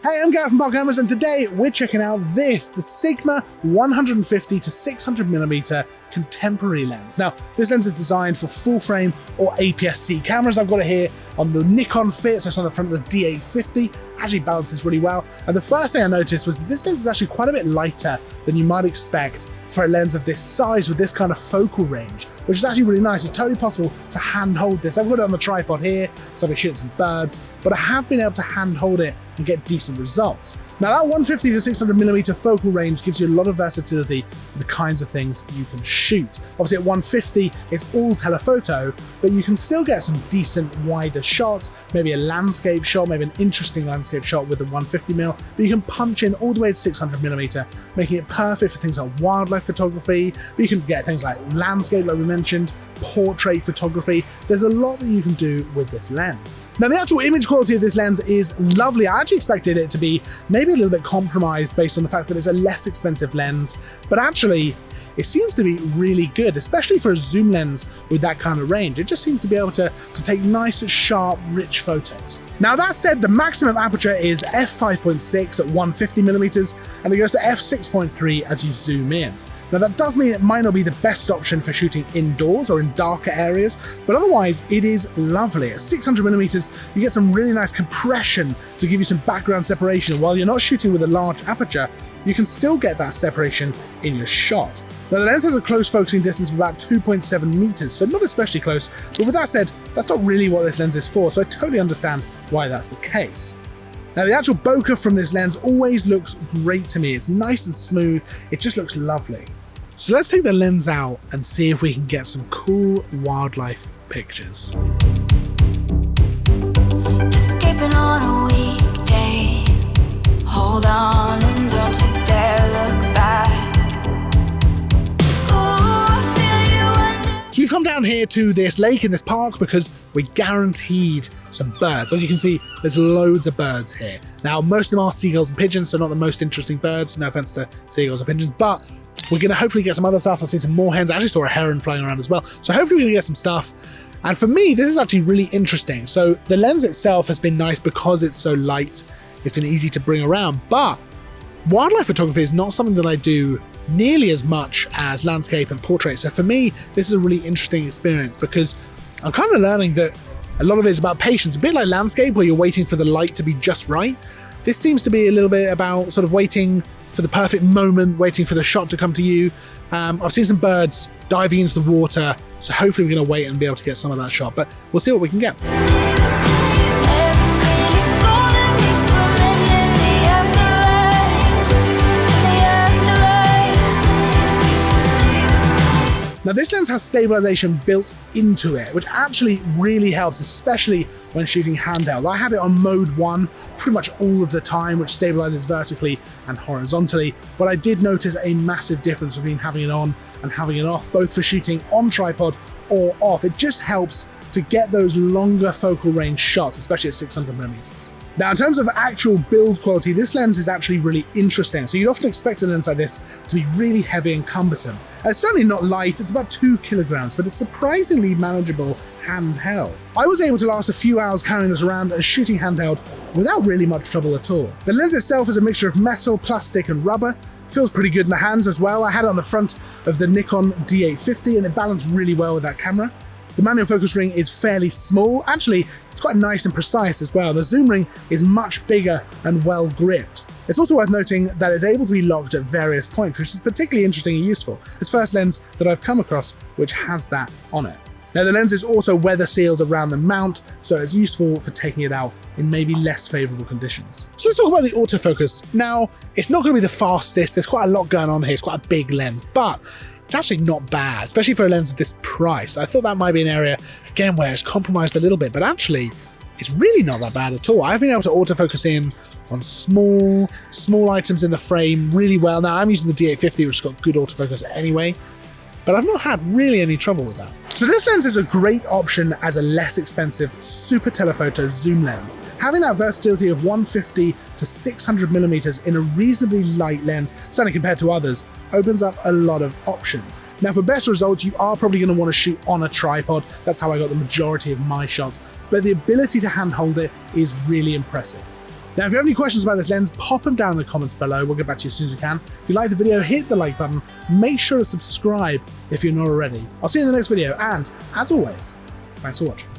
Hey, I'm Gareth from Bar Cameras, and today we're checking out the Sigma 150 to 600mm contemporary lens. Now, this lens is designed for full frame or APS-C cameras. I've got it here on the Nikon Fit, so it's on the front of the D850. Actually balances really well. And the first thing I noticed was that this lens is actually quite a bit lighter than you might expect for a lens of this size with this kind of focal range, which is actually really nice. It's totally possible to hand hold this. I've got it on the tripod here, so I've been shooting some birds, but I have been able to hand hold it and get decent results. Now that 150 to 600mm focal range gives you a lot of versatility for the kinds of things you can shoot. Obviously at 150, it's all telephoto, but you can still get some decent wider shots, maybe a landscape shot, maybe an interesting landscape shot with the 150mm, but you can punch in all the way to 600mm, making it perfect for things like wildlife photography, but you can get things like landscape, like we mentioned, portrait photography. There's a lot that you can do with this lens. Now the actual image quality of this lens is lovely. I actually expected it to be maybe a little bit compromised based on the fact that it's a less expensive lens, but actually it seems to be really good, especially for a zoom lens with that kind of range. It just seems to be able to take nice, sharp, rich photos. Now that said, the maximum aperture is f5.6 at 150mm, and it goes to f6.3 as you zoom in. Now that does mean it might not be the best option for shooting indoors or in darker areas, but otherwise it is lovely. At 600mm, you get some really nice compression to give you some background separation. While you're not shooting with a large aperture, you can still get that separation in your shot. Now the lens has a close focusing distance of about 2.7 meters, so not especially close, but with that said, that's not really what this lens is for, so I totally understand why that's the case. Now the actual bokeh from this lens always looks great to me. It's nice and smooth, it just looks lovely. So let's take the lens out and see if we can get some cool wildlife pictures. Escaping on a weekday. Hold on and don't you dare look back. Ooh, I feel you under. So we've come down here to this lake in this park because we're guaranteed some birds. As you can see, there's loads of birds here. Now, most of them are seagulls and pigeons, so not the most interesting birds. No offense to seagulls and pigeons, but we're going to hopefully get some other stuff. I've seen some moorhens. I actually saw a heron flying around as well. So hopefully we're going to get some stuff. And for me, this is actually really interesting. So the lens itself has been nice because it's so light. It's been easy to bring around. But wildlife photography is not something that I do nearly as much as landscape and portrait. So for me, this is a really interesting experience because I'm kind of learning that a lot of it is about patience. A bit like landscape where you're waiting for the light to be just right. This seems to be a little bit about sort of waiting for the perfect moment, waiting for the shot to come to you. I've seen some birds diving into the water, so hopefully we're going to wait and be able to get some of that shot, but we'll see what we can get. Now this lens has stabilization built into it, which actually really helps, especially when shooting handheld. I had it on mode 1 pretty much all of the time, which stabilizes vertically and horizontally, but I did notice a massive difference between having it on and having it off, both for shooting on tripod or off. It just helps to get those longer focal range shots, especially at 600mm. Now, in terms of actual build quality, this lens is actually really interesting. So you'd often expect a lens like this to be really heavy and cumbersome. And it's certainly not light, it's about 2 kilograms, but it's surprisingly manageable handheld. I was able to last a few hours carrying this around and shooting handheld without really much trouble at all. The lens itself is a mixture of metal, plastic, and rubber. Feels pretty good in the hands as well. I had it on the front of the Nikon D850 and it balanced really well with that camera. The manual focus ring is fairly small. Actually, it's quite nice and precise as well. The zoom ring is much bigger and well gripped. It's also worth noting that it's able to be locked at various points, which is particularly interesting and useful. It's the first lens that I've come across which has that on it. Now the lens is also weather sealed around the mount, so it's useful for taking it out in maybe less favorable conditions. So let's talk about the autofocus. Now, it's not going to be the fastest. There's quite a lot going on here. It's quite a big lens, but it's actually not bad, especially for a lens of this price. I thought that might be an area, again, where it's compromised a little bit, but actually, it's really not that bad at all. I've been able to autofocus in on small items in the frame really well. Now, I'm using the D850, which has got good autofocus anyway, but I've not had really any trouble with that. So this lens is a great option as a less expensive super telephoto zoom lens. Having that versatility of 150 to 600mm in a reasonably light lens, certainly compared to others, opens up a lot of options. Now for best results, you are probably going to want to shoot on a tripod. That's how I got the majority of my shots, but the ability to handhold it is really impressive. Now, if you have any questions about this lens, pop them down in the comments below. We'll get back to you as soon as we can. If you like the video, hit the like button. Make sure to subscribe if you're not already. I'll see you in the next video, and as always, thanks for watching.